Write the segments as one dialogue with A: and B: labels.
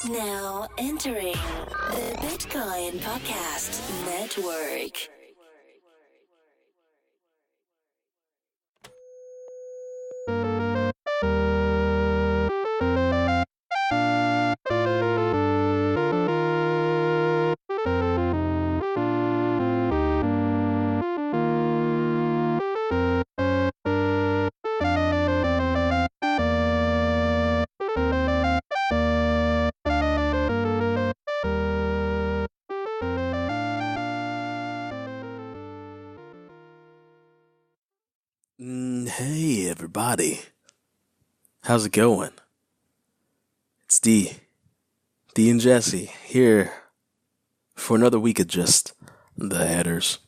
A: Now entering the Bitcoin Podcast Network.
B: Hey everybody, how's it going? It's D and Jessie here for another week of just the headers.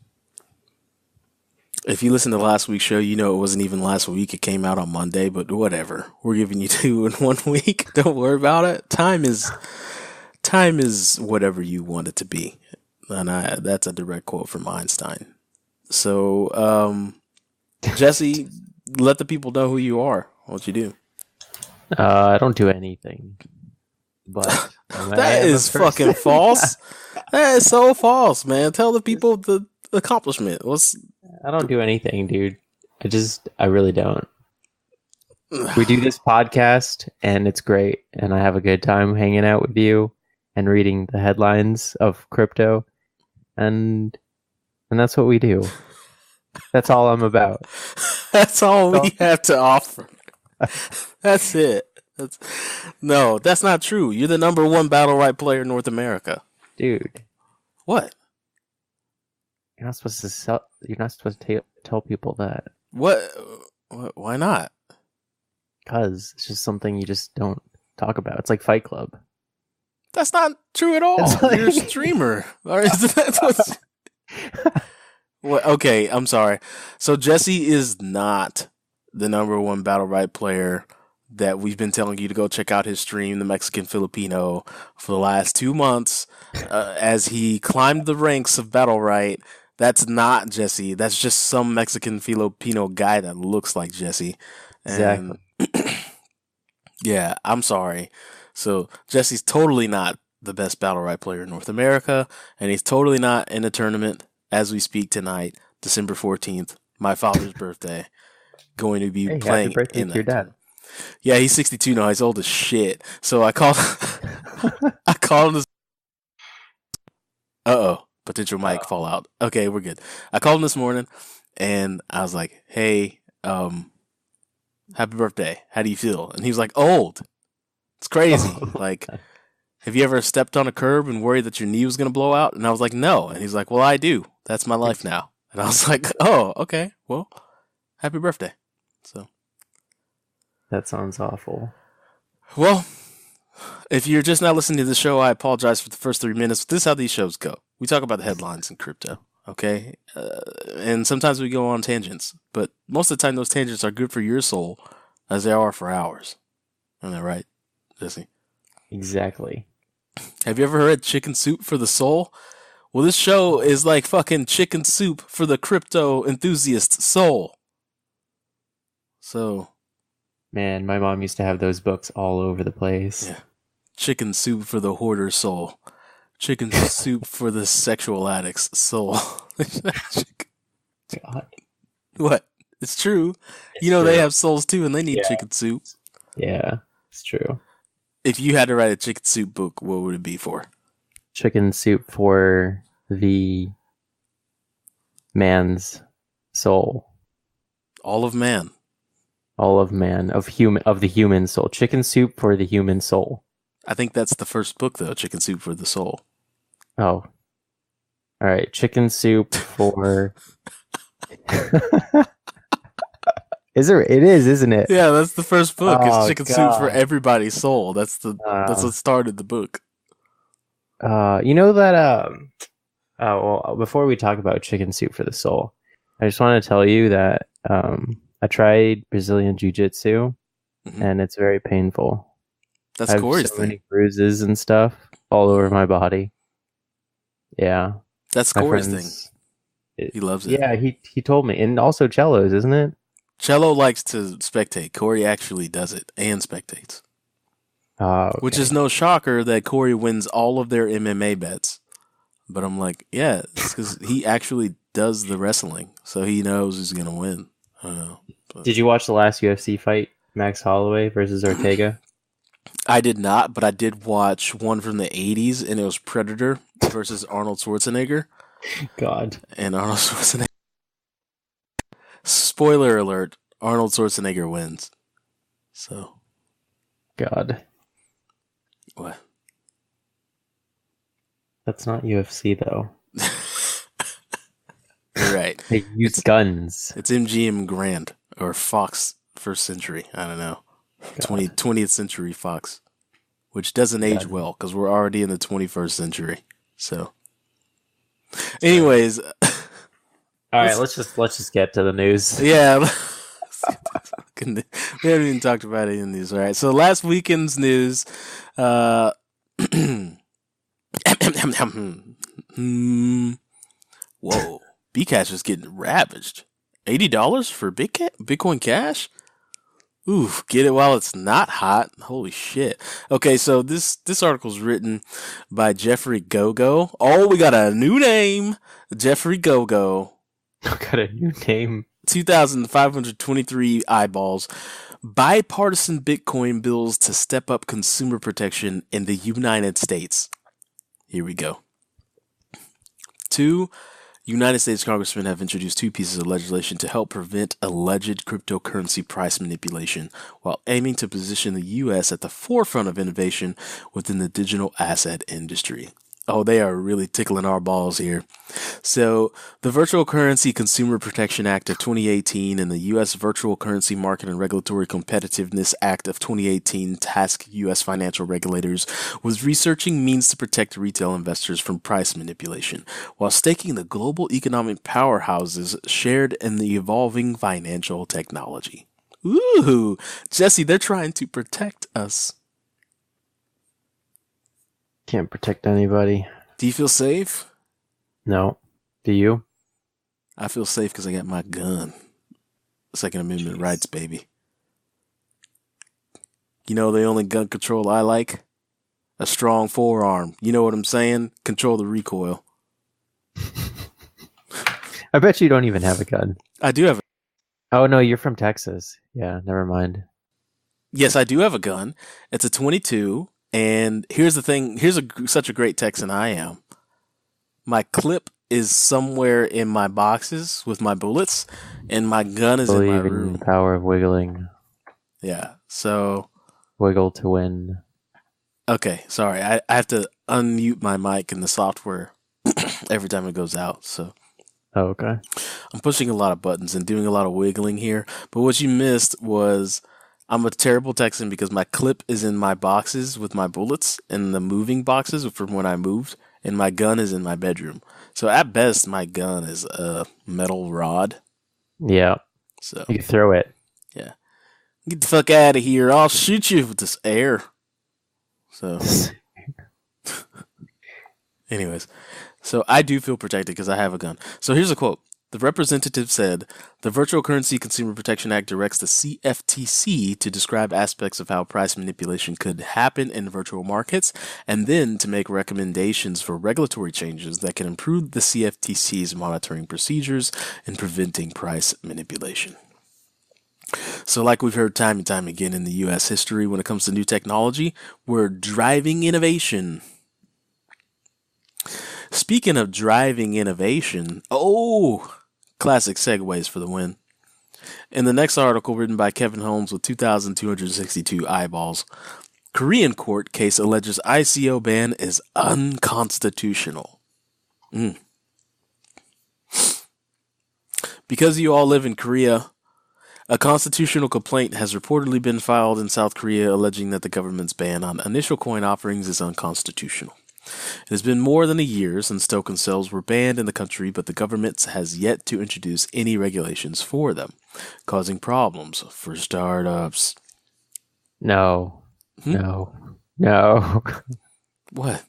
B: If you listened to last week's show, you know it wasn't even last week. It came out on Monday, but whatever. We're giving you 2 in 1 week. Don't worry about it. Time is whatever you want it to be, and that's a direct quote from Einstein. So, Jessie, let the people know who you are. What you do.
C: I don't do anything. But
B: that is fucking false. That is so false, man. Tell the people the accomplishment.
C: I don't do anything, dude. I really don't. We do this podcast, and it's great, and I have a good time hanging out with you and reading the headlines of crypto, and that's what we do. That's all I'm about.
B: That's all we have to offer. That's it. That's not true. You're the number 1 Battlerite player in North America.
C: Dude.
B: What?
C: You're not supposed to tell people that.
B: What? Why not?
C: Because it's just something you just don't talk about. It's like Fight Club.
B: That's not true at all. You're a streamer. Well, okay, I'm sorry. So Jessie is not the number 1 Battlerite player that we've been telling you to go check out his stream, the Mexican Filipino, for the last 2 months as he climbed the ranks of Battlerite. That's not Jessie. That's just some Mexican Filipino guy that looks like Jessie.
C: Exactly.
B: Yeah, I'm sorry. So Jessie's totally not the best Battlerite player in North America, and he's totally not in a tournament as we speak tonight, December 14th, my father's birthday, going to be playing
C: happy birthday
B: in
C: to your dad.
B: Yeah, he's 62 now. He's old as shit. So I called him this. Potential mic fallout. Okay, we're good. I called him this morning, and I was like, "Hey, happy birthday. How do you feel?" And he was like, "Old. It's crazy. Like, have you ever stepped on a curb and worried that your knee was going to blow out?" And I was like, "No." And he's like, "Well, I do. That's my life now." And I was like, "Oh, okay. Well, happy birthday." So
C: that sounds awful.
B: Well, if you're just now listening to the show, I apologize for the first 3 minutes. This is how these shows go. We talk about the headlines in crypto, okay? And sometimes we go on tangents, but most of the time those tangents are good for your soul as they are for ours. Isn't that right, Jessie?
C: Exactly.
B: Have you ever heard chicken soup for the soul? Well, this show is like fucking chicken soup for the crypto enthusiast soul. So,
C: man, my mom used to have those books all over the place.
B: Yeah. Chicken soup for the hoarder soul. Chicken soup for the sexual addict's soul.
C: God.
B: What? It's true. It's true. They have souls too, and they need chicken soup.
C: Yeah, it's true.
B: If you had to write a chicken soup book, what would it be for?
C: Chicken soup for the man's soul.
B: All of man.
C: All of man, of the human soul. Chicken soup for the human soul.
B: I think that's the first book, though. Chicken soup for the soul.
C: Oh, all right. Chicken soup for. It is, isn't it?
B: Yeah, that's the first book. It's chicken soup for everybody's soul. That's what started the book.
C: You know that. Well, before we talk about chicken soup for the soul, I just want to tell you that I tried Brazilian Jiu-Jitsu, and it's very painful.
B: That's Corey's
C: thing. Many bruises and stuff all over my body. Yeah,
B: that's Corey's thing. He loves it.
C: Yeah, he told me, and also cellos, isn't it?
B: Cello likes to spectate. Corey actually does it and spectates.
C: Okay.
B: Which is no shocker that Corey wins all of their MMA bets. But I'm like, yeah, it's because he actually does the wrestling, so he knows who's gonna win. I don't know. But
C: Did you watch the last UFC fight, Max Holloway versus Ortega?
B: I did not, but I did watch one from the 80s, and it was Predator versus Arnold Schwarzenegger.
C: God.
B: And Arnold Schwarzenegger. Spoiler alert, Arnold Schwarzenegger wins. So.
C: God.
B: What?
C: That's not UFC, though.
B: You're right.
C: They use guns.
B: It's MGM Grand, or Fox First Century. I don't know. 20th Century Fox. Which doesn't age well, because we're already in the 21st century. So. Anyways.
C: All right, let's just get to the news.
B: Yeah. We haven't even talked about any of these. All right. So last weekend's news. Whoa. Bcash is getting ravaged. $80 for Bitcoin Cash? Oof, get it while it's not hot. Holy shit. Okay, so this article's written by Jeffrey Gogo. Oh, we got a new name. Jeffrey Gogo.
C: Got a new name.
B: 2,523 eyeballs. Bipartisan Bitcoin bills to step up consumer protection in the United States. Here we go. 2 United States congressmen have introduced 2 pieces of legislation to help prevent alleged cryptocurrency price manipulation while aiming to position the U.S. at the forefront of innovation within the digital asset industry. Oh, they are really tickling our balls here. So, the Virtual Currency Consumer Protection Act of 2018 and the U.S. Virtual Currency Market and Regulatory Competitiveness Act of 2018 task U.S. financial regulators with researching means to protect retail investors from price manipulation, while staking the global economic powerhouses shared in the evolving financial technology. Ooh, Jessie, they're trying to protect us.
C: Can't protect anybody.
B: Do you feel safe?
C: No. Do you?
B: I feel safe because I got my gun. Second Amendment rights, baby. You know the only gun control I like? A strong forearm. You know what I'm saying? Control the recoil.
C: I bet you don't even have a gun.
B: I do have
C: Oh, no, you're from Texas. Yeah, never mind.
B: Yes, I do have a gun. It's a 22. And here's the thing. Here's such a great Texan I am. My clip is somewhere in my boxes with my bullets, and my gun is in my room.
C: The power of wiggling.
B: Yeah. So.
C: Wiggle to win.
B: Okay. Sorry. I have to unmute my mic in the software every time it goes out. So.
C: Oh, okay.
B: I'm pushing a lot of buttons and doing a lot of wiggling here. But what you missed was I'm a terrible Texan because my clip is in my boxes with my bullets in the moving boxes from when I moved, and my gun is in my bedroom. So at best, my gun is a metal rod.
C: Yeah.
B: So
C: you can throw it.
B: Yeah. Get the fuck out of here. I'll shoot you with this air. So anyways, so I do feel protected because I have a gun. So here's a quote. The representative said, the Virtual Currency Consumer Protection Act directs the CFTC to describe aspects of how price manipulation could happen in virtual markets, and then to make recommendations for regulatory changes that can improve the CFTC's monitoring procedures in preventing price manipulation. So like we've heard time and time again in the U.S. history, when it comes to new technology, we're driving innovation. Speaking of driving innovation, classic segues for the win. In the next article written by Kevin Holmes with 2,262 eyeballs, Korean court case alleges ICO ban is unconstitutional. Because you all live in Korea, a constitutional complaint has reportedly been filed in South Korea alleging that the government's ban on initial coin offerings is unconstitutional. It has been more than a year since token sales were banned in the country, but the government has yet to introduce any regulations for them, causing problems for startups.
C: No.
B: What?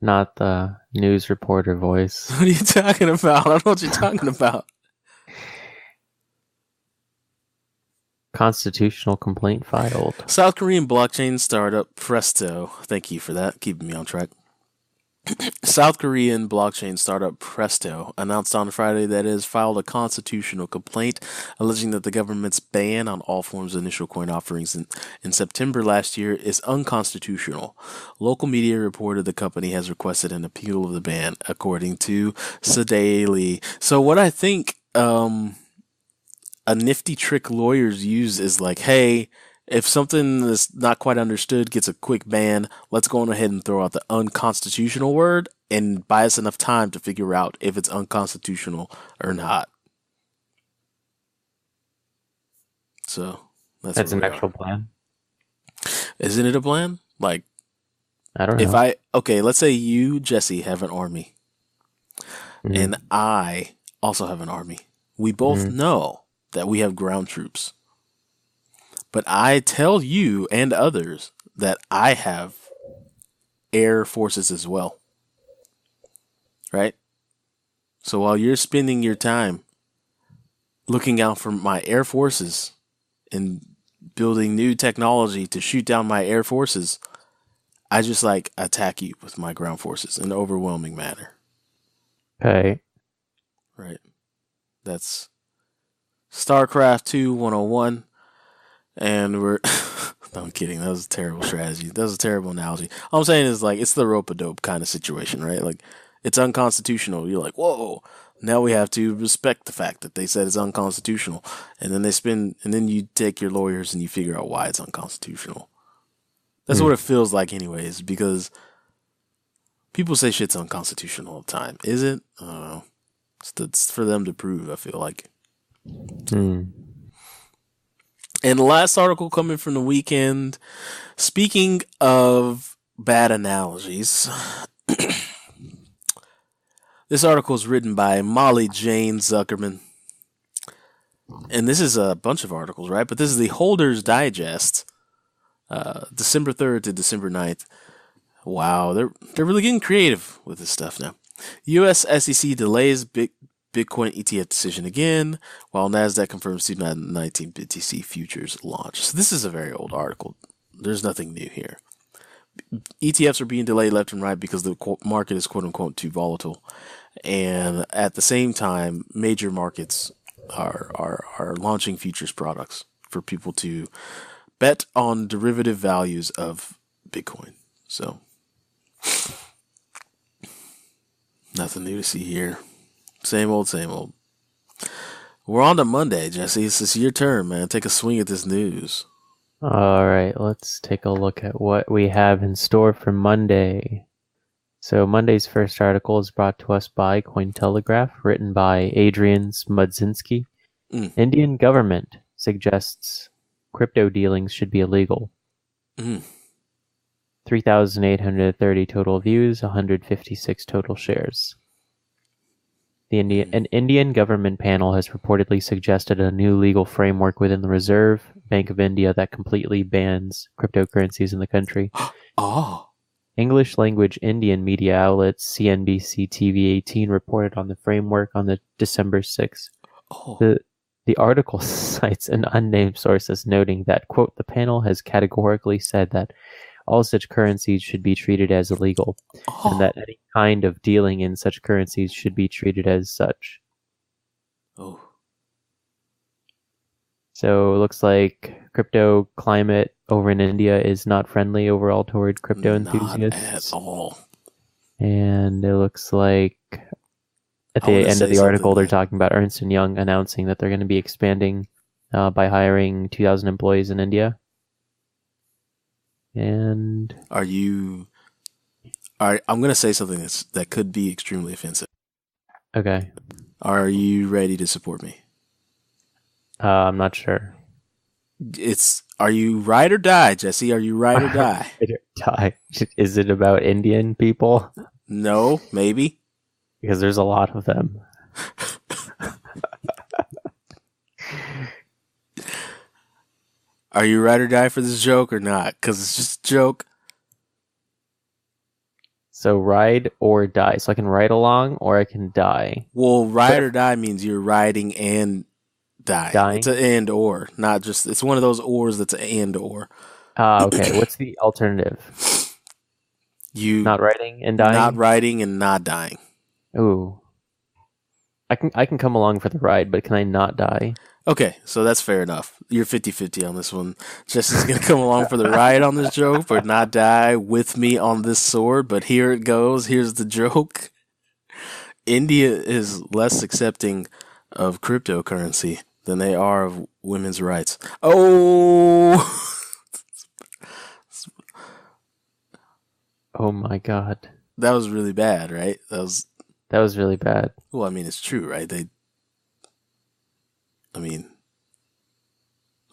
C: Not the news reporter voice.
B: What are you talking about? I don't know what you're talking about.
C: constitutional complaint filed.
B: South Korean blockchain startup Presto. Thank you for that, keeping me on track. South Korean blockchain startup Presto announced on Friday that it has filed a constitutional complaint alleging that the government's ban on all forms of initial coin offerings in September last year is unconstitutional. Local media reported the company has requested an appeal of the ban, according to Sadaily. So what I think a nifty trick lawyers use is like, hey, if something that's not quite understood gets a quick ban, let's go on ahead and throw out the unconstitutional word and buy us enough time to figure out if it's unconstitutional or not. So that's
C: an actual plan.
B: Isn't it a plan? Like,
C: I don't know.
B: Let's say you, Jessie, have an army, and I also have an army. We both know that we have ground troops. But I tell you and others that I have air forces as well. Right? So while you're spending your time looking out for my air forces and building new technology to shoot down my air forces, I just attack you with my ground forces in an overwhelming manner.
C: Okay.
B: Right. That's StarCraft 2 101. And we're... No, I'm kidding. That was a terrible strategy. That was a terrible analogy. All I'm saying is, it's the rope-a-dope kind of situation, right? It's unconstitutional. You're like, whoa. Now we have to respect the fact that they said it's unconstitutional. And then you take your lawyers and you figure out why it's unconstitutional. That's what it feels like anyways, because people say shit's unconstitutional all the time. Is it? I don't know. It's for them to prove, I feel like. And the last article coming from the weekend, speaking of bad analogies, this article is written by Molly Jane Zuckerman. And this is a bunch of articles, right? But this is the Holders Digest, December 3rd to December 9th. Wow, they're really getting creative with this stuff now. U.S. SEC delays Bitcoin ETF decision again, while NASDAQ confirms 2019 BTC futures launch. So this is a very old article. There's nothing new here. ETFs are being delayed left and right because the market is quote-unquote too volatile. And at the same time, major markets are launching futures products for people to bet on derivative values of Bitcoin. So, nothing new to see here. Same old, same old. We're on to Monday, Jesse. It's your turn, man. Take a swing at this news.
C: All right, let's take a look at what we have in store for Monday. So Monday's first article is brought to us by Cointelegraph, written by Adrian Smudzinski. Indian government suggests crypto dealings should be illegal. 3,830 total views, 156 total shares. An Indian government panel has reportedly suggested a new legal framework within the Reserve Bank of India that completely bans cryptocurrencies in the country. English language Indian media outlet CNBC TV 18 reported on the framework on the December 6th. The article cites an unnamed source as noting that, quote, the panel has categorically said that all such currencies should be treated as illegal, and that any kind of dealing in such currencies should be treated as such. So it looks like crypto climate over in India is not friendly overall toward crypto enthusiasts.
B: Not at all.
C: And it looks like at the end of the article, they're talking about Ernst & Young announcing that they're going to be expanding by hiring 2,000 employees in India. And
B: I'm going to say something that could be extremely offensive.
C: Okay.
B: Are you ready to support me?
C: I'm not sure.
B: Are you ride or die, Jesse? Are you ride or die?
C: Die. Is it about Indian people?
B: No, maybe.
C: Because there's a lot of them.
B: Are you ride or die for this joke or not? Because it's just a joke.
C: So ride or die. So I can ride along or I can die.
B: Well, ride or die means you're riding and Die.
C: Dying?
B: It's an and or, not just. It's one of those ors that's an and or.
C: Okay. What's the alternative?
B: You
C: Not writing and dying?
B: not riding and not dying.
C: Ooh. I can come along for the ride, but can I not die?
B: Okay, so that's fair enough. You're 50-50 on this one. Jesse's going to come along for the ride on this joke, but not die with me on this sword. But here it goes. Here's the joke. India is less accepting of cryptocurrency than they are of women's rights. Oh!
C: Oh my god.
B: That was really bad, right? That was
C: really bad.
B: well, I mean, it's true, right? There's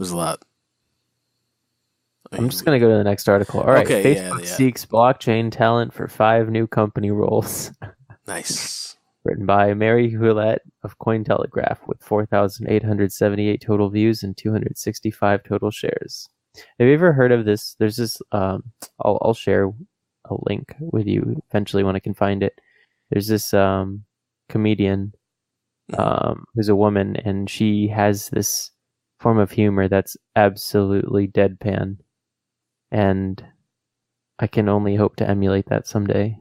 B: a lot.
C: I'm just going to go to the next article. All right.
B: Okay,
C: Facebook
B: yeah.
C: seeks blockchain talent for 5 new company roles.
B: Nice.
C: Written by Mary Hewlett of Cointelegraph with 4,878 total views and 265 total shares. Have you ever heard of this? There's this, I'll share a link with you eventually when I can find it. There's this comedian who's a woman, and she has this form of humor that's absolutely deadpan. And I can only hope to emulate that someday.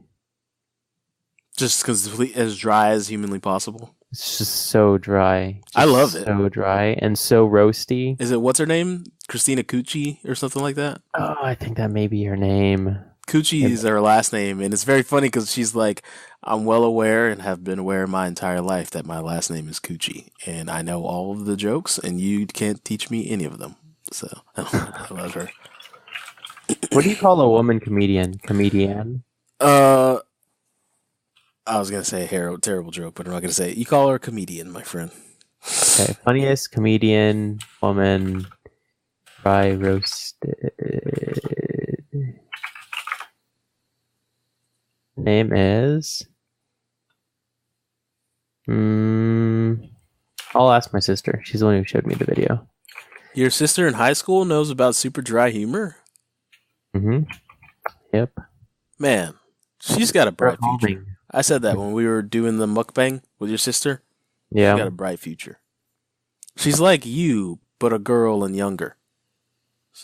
B: Just because it's as dry as humanly possible.
C: It's just so dry.
B: I love it.
C: So dry and so roasty.
B: Is it, what's her name? Christina Cucci or something like that?
C: Oh, I think that may be her name.
B: Cucci is her last name, and it's very funny because she's like, I'm well aware and have been aware my entire life that my last name is Cucci, and I know all of the jokes, and you can't teach me any of them. So I love her.
C: What do you call a woman comedian? Comedian?
B: I was gonna say a terrible joke, but I'm not gonna say it. You call her a comedian, my friend.
C: Okay, funniest comedian woman dry roasted. Name is. I'll ask my sister. She's the one who showed me the video.
B: Your sister in high school knows about super dry humor?
C: Mm-hmm. Yep.
B: Man, she's got a bright future.
C: Calming.
B: I said that when we were doing the mukbang with your sister.
C: Yeah.
B: She's got a bright future. She's like you, but a girl and younger.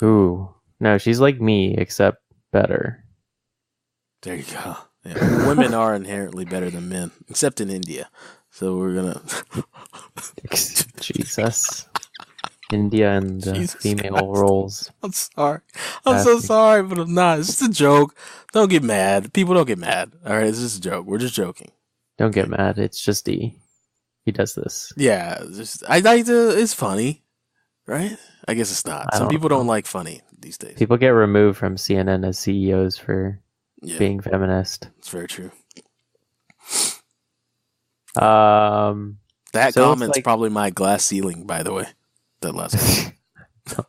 C: Ooh. No, she's like me, except better.
B: There you go. Yeah. Women are inherently better than men, except in India. So we're gonna.
C: Jesus. India and the
B: Jesus
C: female
B: Christ.
C: roles.
B: I'm sorry. I'm so sorry, but I'm not. It's just a joke. Don't get mad. People don't get mad. All right, it's just a joke. We're just joking.
C: Don't get mad. It's just he does this.
B: Yeah, I like to. It's funny, right? I guess it's not. Some people don't like funny these days.
C: People get removed from CNN as CEOs for being feminist.
B: It's very true. That
C: so
B: comment's probably my glass ceiling, by the way. That last one.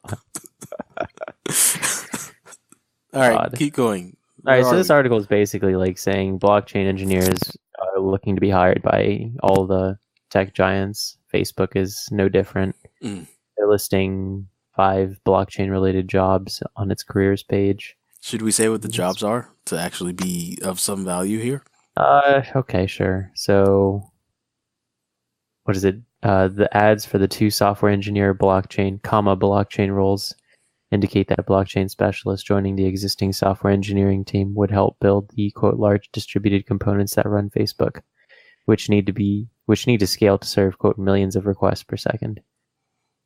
B: All right,
C: God.
B: keep going.
C: All right,
B: Where
C: so
B: are
C: this
B: we?
C: article is basically like saying blockchain engineers are looking to be hired by all the tech giants. Facebook is no different. They're listing 5 blockchain-related jobs on its careers page.
B: Should we say what the jobs are to actually be of some value here?
C: Okay, sure. So, what is it? The ads for the 2 software engineer blockchain roles indicate that a blockchain specialist joining the existing software engineering team would help build the quote large distributed components that run Facebook, which need to scale to serve quote millions of requests per second,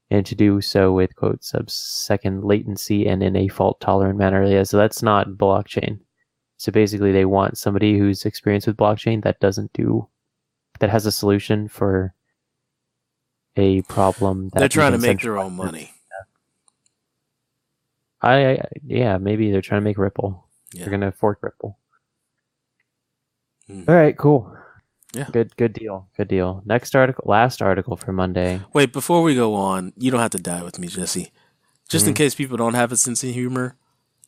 C: and to do so with quote sub-second latency and in a fault-tolerant manner. Yeah, so that's not blockchain. So basically, they want somebody who's experienced with blockchain that has a solution for a problem that
B: they're trying to make their own money.
C: Maybe they're trying to make Ripple.
B: Yeah.
C: They're gonna fork Ripple. All right, cool.
B: Yeah.
C: Good deal. Last article for Monday.
B: Wait, before we go on, you don't have to die with me, Jesse. Just in case people don't have a sense of humor,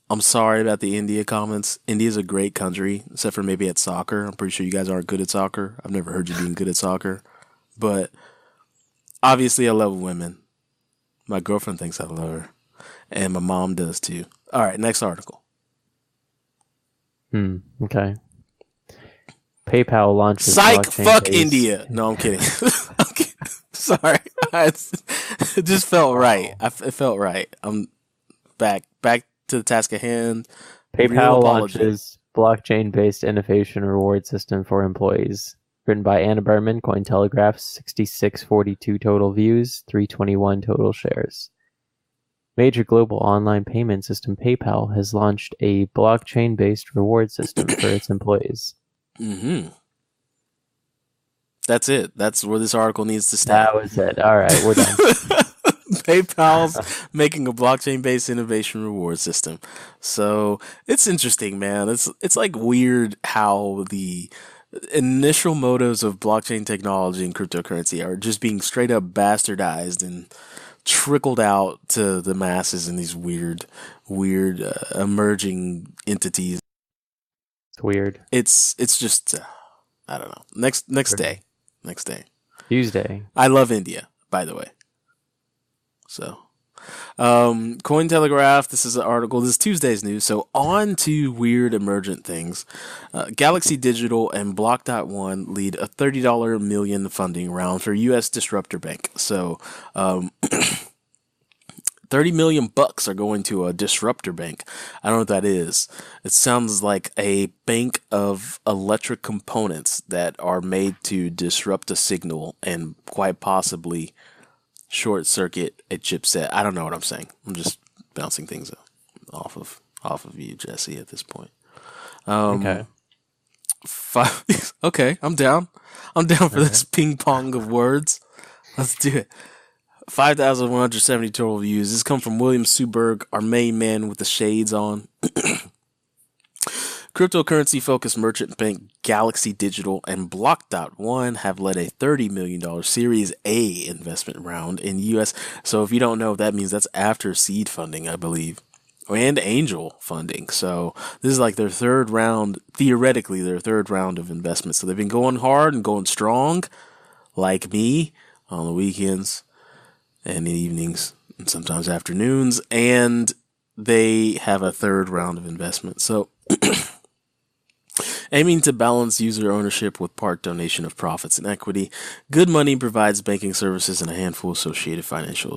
B: I'm sorry about the India comments. India's a great country, except for maybe at soccer. I'm pretty sure you guys aren't good at soccer. I've never heard you being good at soccer. But obviously, I love women. My girlfriend thinks I love her. And my mom does too. All right, next article.
C: Okay. PayPal launches.
B: Psych, fuck
C: blockchain-based-
B: India. No, I'm kidding. Sorry. It just felt right. It felt right. I'm back to the task at hand. Real
C: PayPal
B: apology.
C: launches blockchain-based innovation reward system for employees. Written by Anna Berman, Cointelegraph, 6642 total views, 321 total shares. Major global online payment system PayPal has launched a blockchain-based reward system for its employees.
B: Mm-hmm. That's it. That's where this article needs to stay.
C: That was it. All right, we're done.
B: PayPal's making a blockchain-based innovation reward system. So it's interesting, man. It's like weird how the initial motives of blockchain technology and cryptocurrency are just being straight up bastardized and trickled out to the masses in these weird emerging entities.
C: It's weird.
B: It's just I don't know. Next day.
C: Tuesday.
B: I love India, by the way. So, Cointelegraph, this is an article. This is Tuesday's news. So, on to weird emergent things. Galaxy Digital and Block.one lead a $30 million funding round for U.S. Disruptor Bank. So, 30 million bucks are going to a disruptor bank. I don't know what that is. It sounds like a bank of electric components that are made to disrupt a signal and quite possibly short circuit a chipset. I don't know what I'm saying. I'm just bouncing things off of you, Jesse, at this point.
C: Okay.
B: Okay, I'm down. I'm down for this ping pong of words. Let's do it. 5,170 total views. This comes from William Suberg, our main man with the shades on. Cryptocurrency-focused merchant bank Galaxy Digital and Block.one have led a $30 million Series A investment round in U.S. So if you don't know, that means that's after seed funding, I believe, and angel funding. So this is like their third round, theoretically their third round of investment. So they've been going hard and going strong, like me, on the weekends and in evenings and sometimes afternoons, and they have a third round of investment. So aiming to balance user ownership with part donation of profits and equity, Good Money provides banking services and a handful of associated financial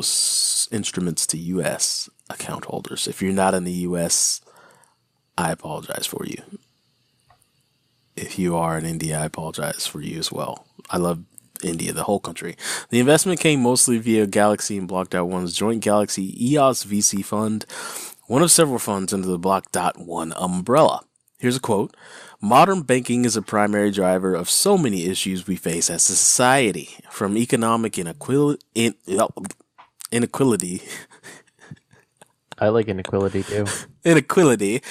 B: instruments to U.S. account holders. If you're not in the U.S., I apologize for you. If you are in India, I apologize for you as well. I love India, the whole country. The investment came mostly via Galaxy and Block.one's joint Galaxy EOS VC fund, one of several funds under the Block.one umbrella. Here's a quote. Modern banking is a primary driver of so many issues we face as a society, from economic inequality.
C: I like inequality too.
B: Inequality.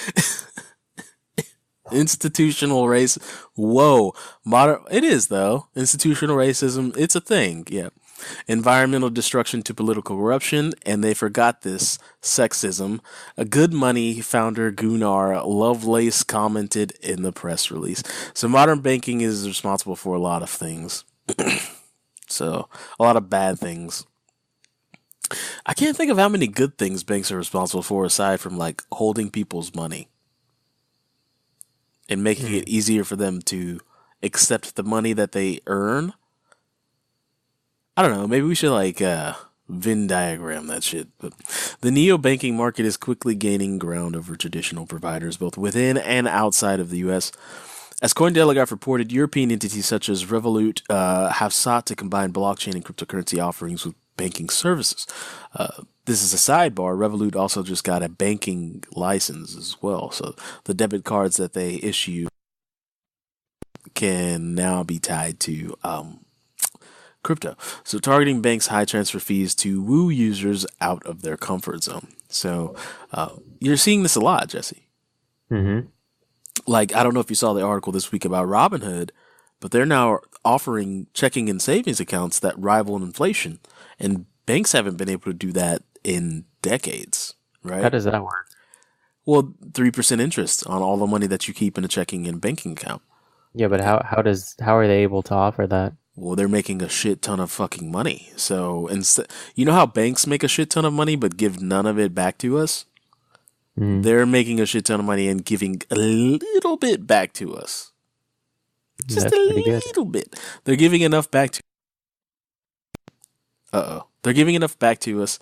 B: Institutional race. Whoa. It is, though. Institutional racism. It's a thing. Yeah. Environmental destruction to political corruption. And they forgot this. Sexism. A Good Money founder, Gunnar Lovelace, commented in the press release. So modern banking is responsible for a lot of things. So a lot of bad things. I can't think of how many good things banks are responsible for aside from like holding people's money and making it easier for them to accept the money that they earn. I don't know. Maybe we should like Venn diagram that shit. But the neobanking market is quickly gaining ground over traditional providers, both within and outside of the U.S. As Cointelegraph reported, European entities such as Revolut have sought to combine blockchain and cryptocurrency offerings with banking services. This is a sidebar. Revolut also just got a banking license as well. So the debit cards that they issue can now be tied to crypto. So targeting banks' high transfer fees to woo users out of their comfort zone. So you're seeing this a lot, Jesse.
C: Mm-hmm.
B: Like, I don't know if you saw the article this week about Robinhood, but they're now offering checking and savings accounts that rival inflation. And banks haven't been able to do that in decades, right?
C: How does that work?
B: Well, 3% interest on all the money that you keep in a checking and banking account.
C: Yeah, but how are they able to offer that?
B: Well, they're making a shit ton of fucking money. So instead, you know how banks make a shit ton of money but give none of it back to us?
C: Mm.
B: They're making a shit ton of money and giving a little bit back to us. Just
C: That's
B: a
C: pretty good.
B: little bit. They're giving enough back to They're giving enough back to us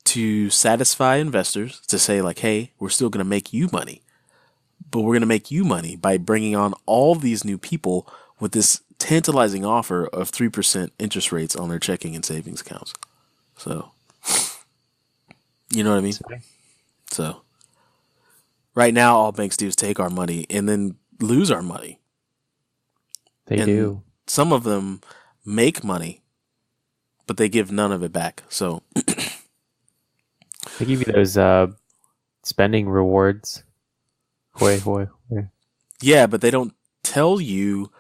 B: to satisfy investors, to say like, hey, we're still going to make you money. But we're going to make you money by bringing on all these new people with this tantalizing offer of 3% interest rates on their checking and savings accounts. So, you know what I mean? So, right now, all banks do is take our money and then lose our money.
C: They do.
B: Some of them make money, but they give none of it back. So,
C: they give you those spending rewards. Hoi.
B: Yeah, but they don't tell you.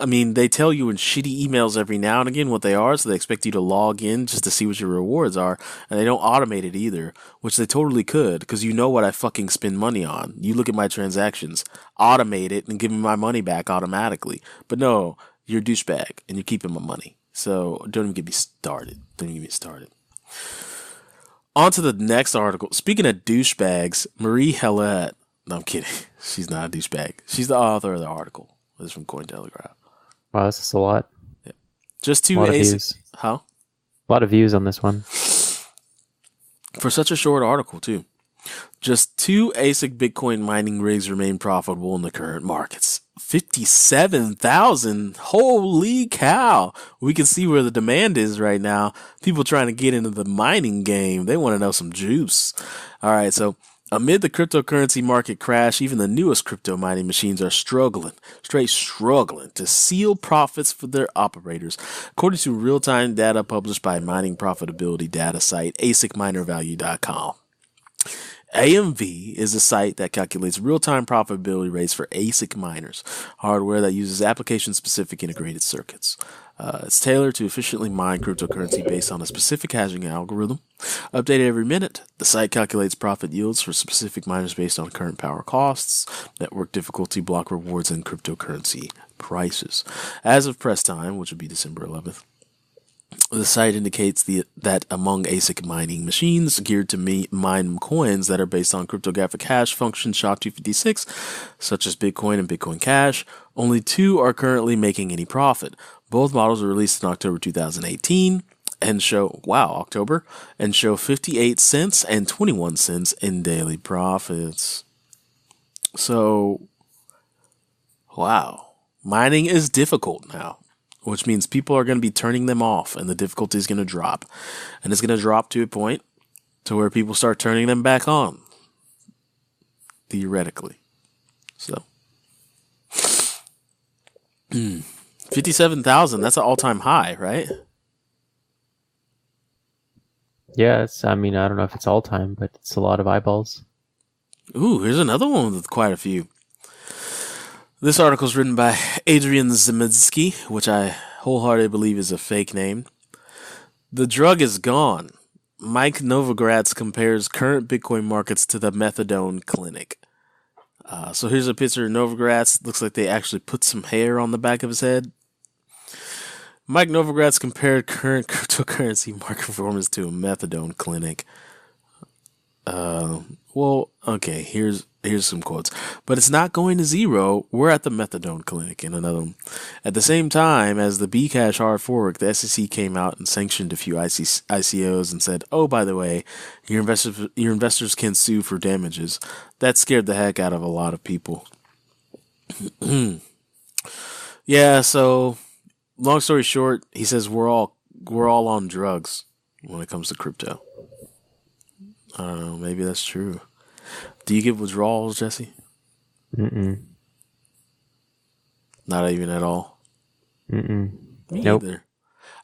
B: I mean, they tell you in shitty emails every now and again what they are, so they expect you to log in just to see what your rewards are, and they don't automate it either, which they totally could, because you know what I fucking spend money on. You look at my transactions, automate it, and give me my money back automatically. But no, you're a douchebag, and you're keeping my money. So don't even get me started. On to the next article. Speaking of douchebags, Marie Hellette. No, I'm kidding. She's not a douchebag. She's the author of the article. This is from Cointelegraph.
C: Wow, this is a lot.
B: Yeah. Just two
C: views.
B: Huh?
C: A lot of views on this one.
B: For such a short article, too. Just 2 ASIC Bitcoin mining rigs remain profitable in the current markets. 57,000. Holy cow. We can see where the demand is right now. People trying to get into the mining game. They want to know some juice. All right, so amid the cryptocurrency market crash, even the newest crypto mining machines are struggling to seal profits for their operators. According to real-time data published by mining profitability data site ASICminervalue.com. AMV is a site that calculates real-time profitability rates for ASIC miners, hardware that uses application-specific integrated circuits. It's tailored to efficiently mine cryptocurrency based on a specific hashing algorithm. Updated every minute, the site calculates profit yields for specific miners based on current power costs, network difficulty, block rewards, and cryptocurrency prices. As of press time, which would be December 11th, the site indicates that among ASIC mining machines geared to mine coins that are based on cryptographic hash function SHA-256, such as Bitcoin and Bitcoin Cash, only 2 are currently making any profit. Both models were released in October 2018 and show 58 cents and 21 cents in daily profits. So, wow. Mining is difficult now, which means people are going to be turning them off and the difficulty is going to drop. And it's going to drop to a point to where people start turning them back on. Theoretically. So. 57,000, that's an all-time high, right?
C: Yeah, I don't know if it's all time, but it's a lot of eyeballs.
B: Ooh, here's another one with quite a few. This article is written by Adrian Zemitsky, which I wholeheartedly believe is a fake name. The drug is gone. Mike Novogratz compares current Bitcoin markets to the methadone clinic. So here's a picture of Novogratz. Looks like they actually put some hair on the back of his head. Mike Novogratz compared current cryptocurrency market performance to a methadone clinic. Well, okay, here's some quotes. But it's not going to zero. We're at the methadone clinic in another one. At the same time as the Bcash hard fork, the SEC came out and sanctioned a few ICOs and said, oh, by the way, your investors can sue for damages. That scared the heck out of a lot of people. Yeah, so long story short, he says we're all on drugs when it comes to crypto. I don't know, maybe that's true. Do you get withdrawals, Jesse?
C: Mm-mm.
B: Not even at all?
C: Mm-mm.
B: Me
C: Nope.
B: either.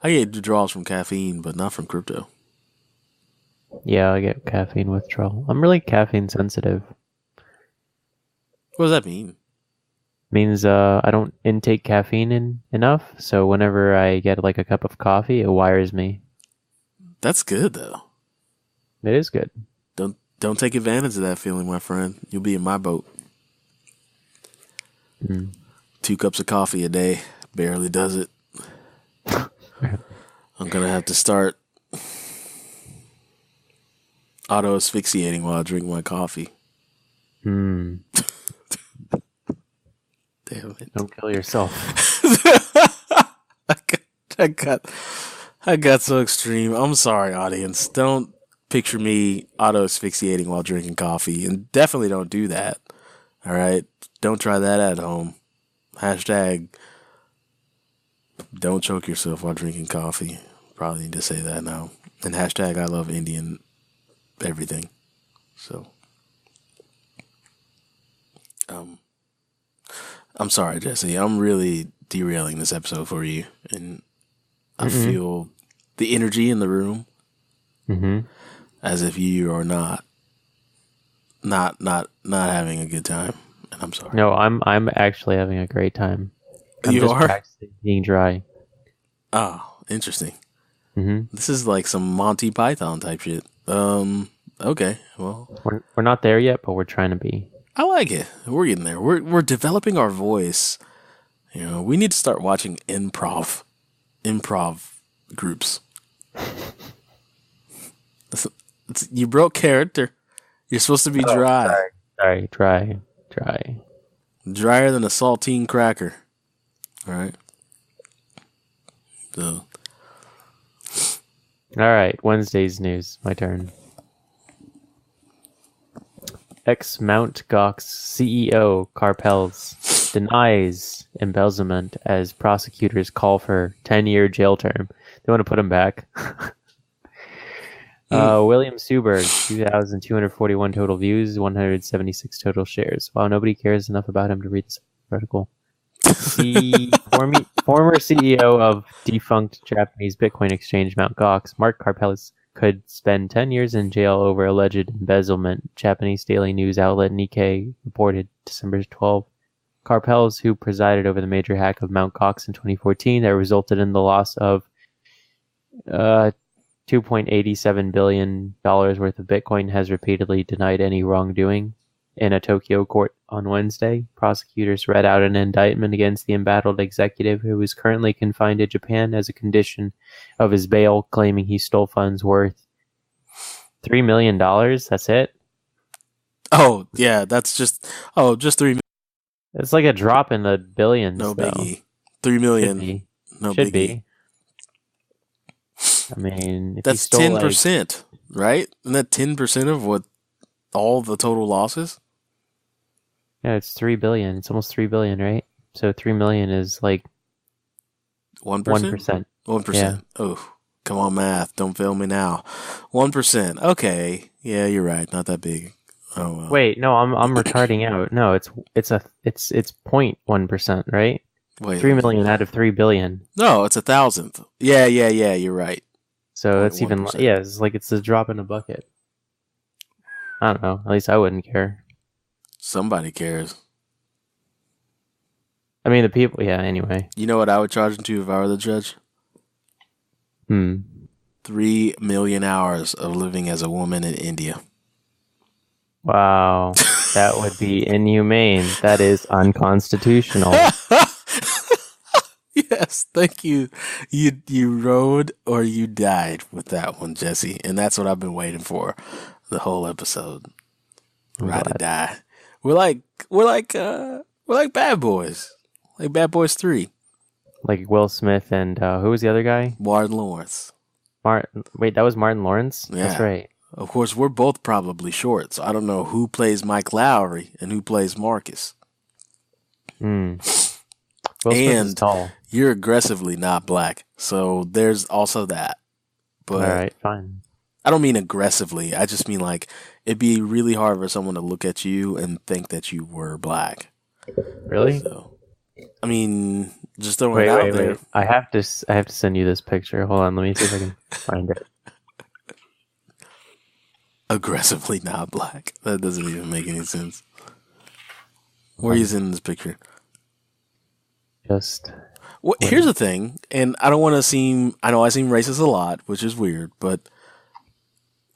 B: I get withdrawals from caffeine, but not from crypto.
C: Yeah, I get caffeine withdrawal. I'm really caffeine sensitive.
B: What does that mean?
C: Means I don't intake caffeine enough, so whenever I get like a cup of coffee, it wires me.
B: That's good, though.
C: It is good.
B: Don't take advantage of that feeling, my friend. You'll be in my boat. 2 cups of coffee a day barely does it. I'm going to have to start auto asphyxiating while I drink my coffee. Damn it.
C: Don't kill yourself.
B: I got so extreme. I'm sorry, audience. Don't picture me auto asphyxiating while drinking coffee, and definitely don't do that. All right, don't try that at home. Hashtag don't choke yourself while drinking coffee. Probably need to say that now. And hashtag I love Indian everything. So, I'm sorry, Jesse. I'm really derailing this episode for you, and I feel the energy in the room as if you are not having a good time, and I'm sorry.
C: No, I'm actually having a great time. I'm
B: You
C: just
B: are
C: practicing being dry.
B: Oh, interesting.
C: Mm-hmm.
B: This is like some Monty Python type shit. Okay, well,
C: We're not there yet, but we're trying to be.
B: I like it. We're getting there. We're developing our voice. You know, we need to start watching improv groups. You broke character. You're supposed to be dry.
C: Sorry, dry.
B: Drier than a saltine cracker. All right. So.
C: All right, Wednesday's news. My turn. Ex-Mount Gox CEO Carpels denies embezzlement as prosecutors call for 10-year jail term. They want to put him back. William Suberg, 2,241 total views, 176 total shares. Wow, nobody cares enough about him to read this article. The former CEO of defunct Japanese Bitcoin exchange Mt. Gox, Mark Karpelès, could spend 10 years in jail over alleged embezzlement, Japanese daily news outlet Nikkei reported December 12. Karpelès, who presided over the major hack of Mt. Gox in 2014 that resulted in the loss of $2.87 billion worth of Bitcoin, has repeatedly denied any wrongdoing. In a Tokyo court on Wednesday, prosecutors read out an indictment against the embattled executive who is currently confined to Japan as a condition of his bail, claiming he stole funds worth $3 million. That's it?
B: Oh, yeah, that's just $3 million.
C: It's like a drop in the billions.
B: No
C: though.
B: biggie. $3 million.
C: Should be.
B: No
C: Should
B: biggie.
C: be. I mean, if
B: That's 10%, right? Isn't that 10% of what all the total losses?
C: Yeah, it's $3 billion. It's almost $3 billion, right? So $3 million is like
B: 1%?
C: 1%.
B: 1%.
C: Yeah.
B: Oh, come on, math. Don't fail me now. 1%. Okay. Yeah, you're right. Not that big. Oh well.
C: Wait, no, I'm retarding out. No, it's 0.1%, right?
B: Wait.
C: 3 million out of 3 billion.
B: No, it's 1,000th. Yeah. You're right.
C: So it's even
B: 0.1%.
C: it's like it's a drop in a bucket. I don't know. At least I wouldn't care.
B: Somebody cares.
C: I mean, the people. Yeah. Anyway.
B: You know what I would charge him to if I were the judge? 3 million hours of living as a woman in India.
C: Wow, that would be inhumane. That is unconstitutional.
B: Yes, thank you. You rode or you died with that one, Jesse, and that's what I've been waiting for the whole episode. Ride or die. We're like Bad Boys, like Bad Boys 3.
C: Like Will Smith and who was the other guy?
B: Martin Lawrence.
C: Wait, that was Martin Lawrence?
B: Yeah.
C: That's right.
B: Of course, we're both probably short, so I don't know who plays Mike Lowry and who plays Marcus.
C: Will Smith is tall.
B: You're aggressively not black, so there's also that. But
C: all right, fine.
B: I don't mean aggressively. I just mean like it'd be really hard for someone to look at you and think that you were black.
C: Really?
B: So, I mean, just throwing it out there.
C: Wait. I have to send you this picture. Hold on, let me see if I can find it.
B: Aggressively not black. That doesn't even make any sense. Where are you in this picture?
C: Just.
B: Well, here's the thing, and I don't want to seem. I know I seem racist a lot, which is weird, but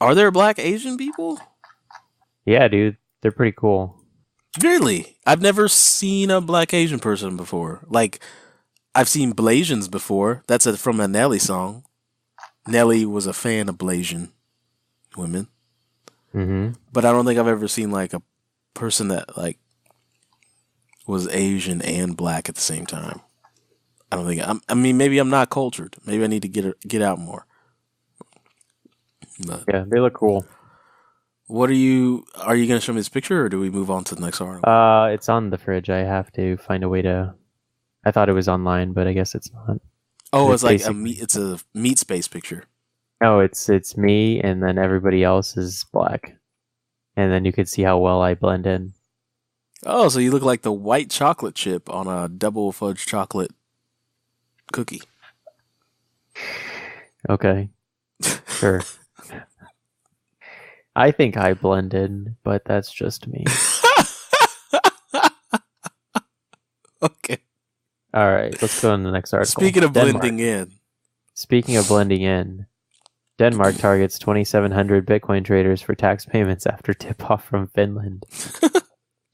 B: are there black Asian people?
C: Yeah, dude, they're pretty cool.
B: Really? I've never seen a black Asian person before. Like, I've seen Blasians before. That's from a Nelly song. Nelly was a fan of Blasian women.
C: Mm-hmm.
B: But I don't think I've ever seen like a person that like was Asian and black at the same time. I don't think I mean, maybe I'm not cultured. Maybe I need to get out more. But
C: Yeah, they look cool.
B: what are you going to show me this picture, or do we move on to the next article?
C: It's on the fridge. I have to find a way to. I thought it was online, but I guess it's not.
B: Oh, it's like it's a meat space picture.
C: No, it's me, and then everybody else is black, and then you could see how well I blend in.
B: Oh, so you look like the white chocolate chip on a double fudge chocolate cookie.
C: Okay, sure. I think I blended, but that's just me.
B: Okay.
C: All right, let's go on to the next article.
B: Speaking of blending in.
C: Speaking of blending in, Denmark targets 2,700 Bitcoin traders for tax payments after tip-off from Finland.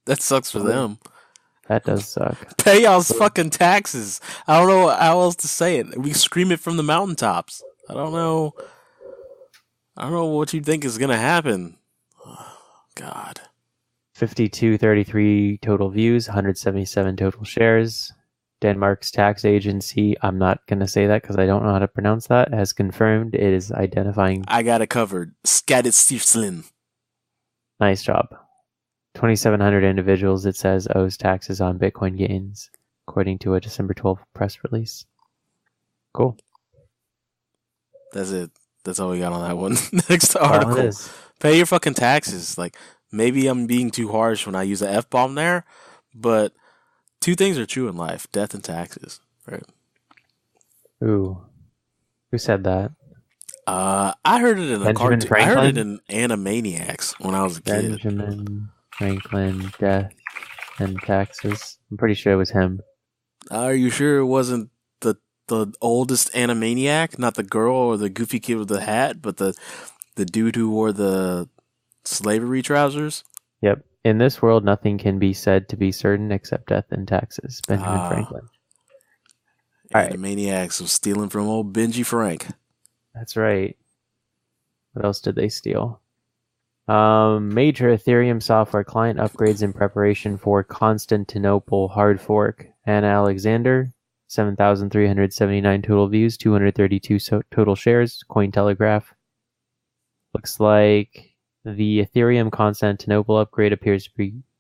B: That sucks for them.
C: That does suck.
B: Pay y'all's fucking taxes. I don't know how else to say it. We scream it from the mountaintops. I don't know what you think is going to happen. Oh, God.
C: 5233 total views, 177 total shares. Denmark's tax agency, I'm not going to say that because I don't know how to pronounce that, has confirmed it is identifying.
B: I got it covered. Skattestyrslen.
C: Nice job. 2,700 individuals, it says, owes taxes on Bitcoin gains, according to a December 12th press release. Cool.
B: That's it. That's all we got on that one. Next article.
C: It is.
B: Pay your fucking taxes. Like, maybe I'm being too harsh when I use the F-bomb there, but two things are true in life: death and taxes. Right?
C: Ooh. Who said that?
B: I heard it in a
C: Benjamin
B: cartoon.
C: Franklin?
B: I heard it in Animaniacs when I was a kid.
C: Benjamin Franklin, death and taxes. I'm pretty sure it was him.
B: Are you sure it wasn't the oldest Animaniac? Not the girl or the goofy kid with the hat, but the dude who wore the slavery trousers?
C: Yep. In this world, nothing can be said to be certain except death and taxes. Benjamin Franklin. All right.
B: Animaniacs was stealing from old Benji Frank.
C: That's right. What else did they steal? Major Ethereum software client upgrades in preparation for Constantinople hard fork. Anna Alexander, 7,379 total views, 232 total shares. Cointelegraph. Looks like the Ethereum Constantinople upgrade appears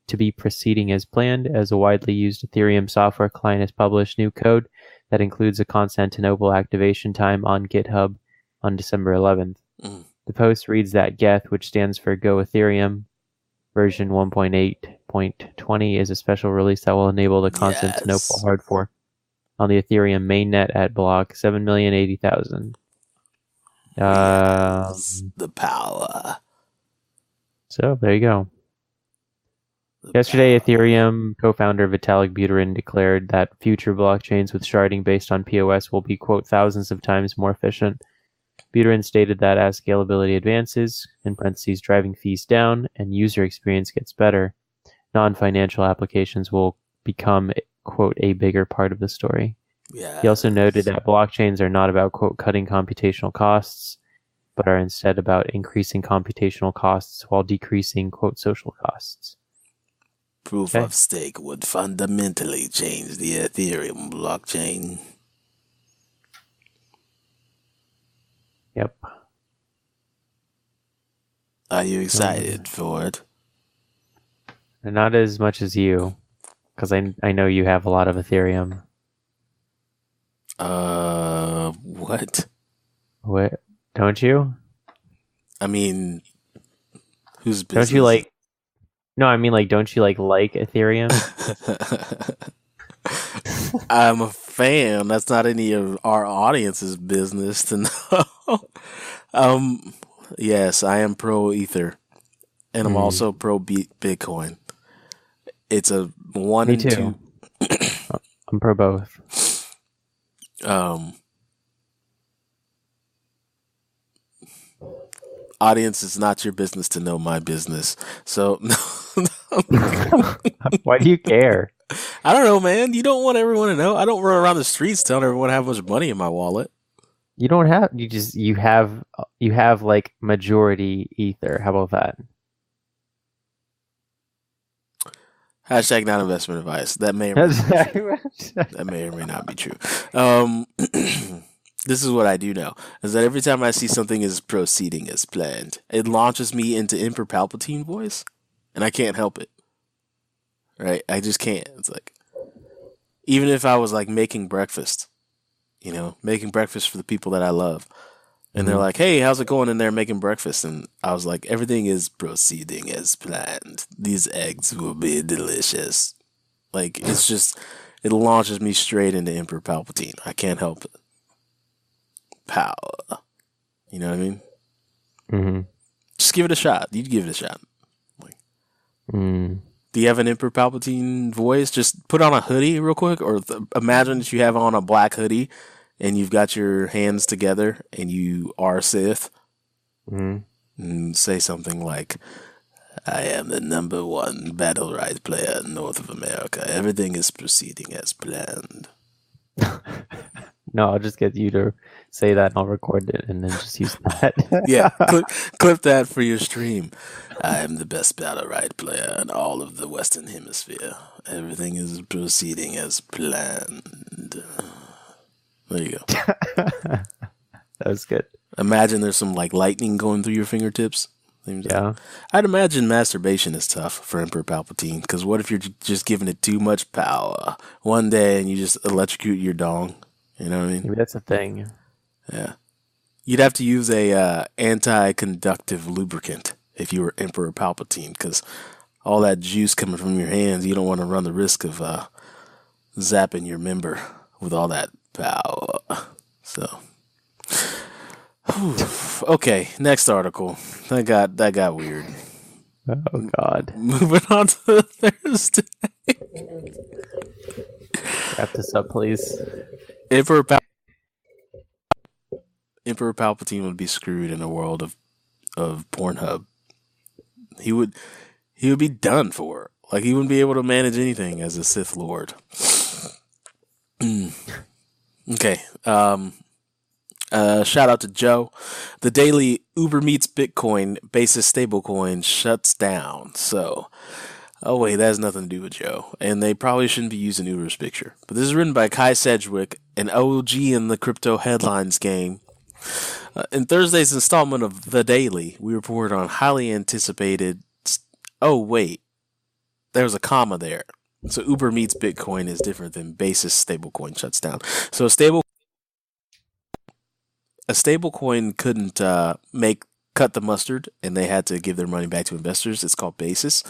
C: to be proceeding as planned, as a widely used Ethereum software client has published new code that includes a Constantinople activation time on GitHub on December 11th. The post reads that Geth, which stands for Go Ethereum, version 1.8.20, is a special release that will enable the Constantinople hard fork on the Ethereum mainnet at block 7,080,000.
B: The power.
C: So there you go. Yesterday, Ethereum co-founder Vitalik Buterin declared that future blockchains with sharding based on POS will be, quote, thousands of times more efficient. Buterin stated that as scalability advances, in parentheses, driving fees down, and user experience gets better, non-financial applications will become, quote, a bigger part of the story. He also noted that blockchains are not about, quote, cutting computational costs, but are instead about increasing computational costs while decreasing, quote, social costs.
B: Proof of stake would fundamentally change the Ethereum blockchain.
C: Yep.
B: Are you excited for it?
C: Not as much as you, because I know you have a lot of Ethereum.
B: What?
C: What? Don't you?
B: I mean, whose business?
C: Don't you like... No, I mean, like, don't you like Ethereum?
B: I'm a fan. That's not any of our audience's business to know. Yes, I am pro Ether, and I'm also pro Bitcoin. It's a one
C: Me
B: and
C: too.
B: two.
C: I'm pro both.
B: Audience, it's not your business to know my business. So,
C: Why do you care?
B: I don't know, man. You don't want everyone to know. I don't run around the streets telling everyone how much money in my wallet.
C: You don't have. You have like majority Ether. How about that?
B: Hashtag not investment advice. That may or may not be true. This is what I do know, is that every time I see something is proceeding as planned, it launches me into Emperor Palpatine voice, and I can't help it. Right? I just can't. It's like, even if I was like making breakfast, making breakfast for the people that I love, and they're like, hey, how's it going in there making breakfast? And I was like, everything is proceeding as planned. These eggs will be delicious. Like, it's just, it launches me straight into Emperor Palpatine. I can't help it. Power. You know what I mean?
C: Mm-hmm.
B: Just give it a shot. You'd give it a shot. Like, do you have an Emperor Palpatine voice? Just put on a hoodie real quick, or imagine that you have on a black hoodie and you've got your hands together and you are Sith. And say something like, I am the number one Battlerite player in North of America. Everything is proceeding as planned.
C: No, I'll just get you to say that and I'll record it and then just use that.
B: Yeah, clip that for your stream. I am the best Battlerite player in all of the Western Hemisphere. Everything is proceeding as planned. There you go.
C: That was good.
B: Imagine there's some like lightning going through your fingertips.
C: Yeah.
B: I'd imagine masturbation is tough for Emperor Palpatine, because what if you're just giving it too much power one day and you just electrocute your dong? You know what I mean?
C: Maybe that's a thing.
B: Yeah. You'd have to use a anti-conductive lubricant if you were Emperor Palpatine, because all that juice coming from your hands, you don't want to run the risk of zapping your member with all that power. So, okay, next article. That got weird.
C: Oh God.
B: Moving on to Thursday.
C: Wrap this up, please.
B: Emperor Palpatine would be screwed in a world of Pornhub. He would be done for. Like, he wouldn't be able to manage anything as a Sith Lord. Okay. Shout out to Joe. The daily Uber Meets Bitcoin basis stablecoin shuts down. So, oh wait, that has nothing to do with Joe. And they probably shouldn't be using Uber's picture. But this is written by Kai Sedgwick, an OG in the crypto headlines game. In Thursday's installment of The Daily, we report on highly anticipated... Oh wait, there was a comma there. So Uber Meets Bitcoin is different than basis stablecoin shuts down. So a stablecoin couldn't cut the mustard, and they had to give their money back to investors. It's called basis.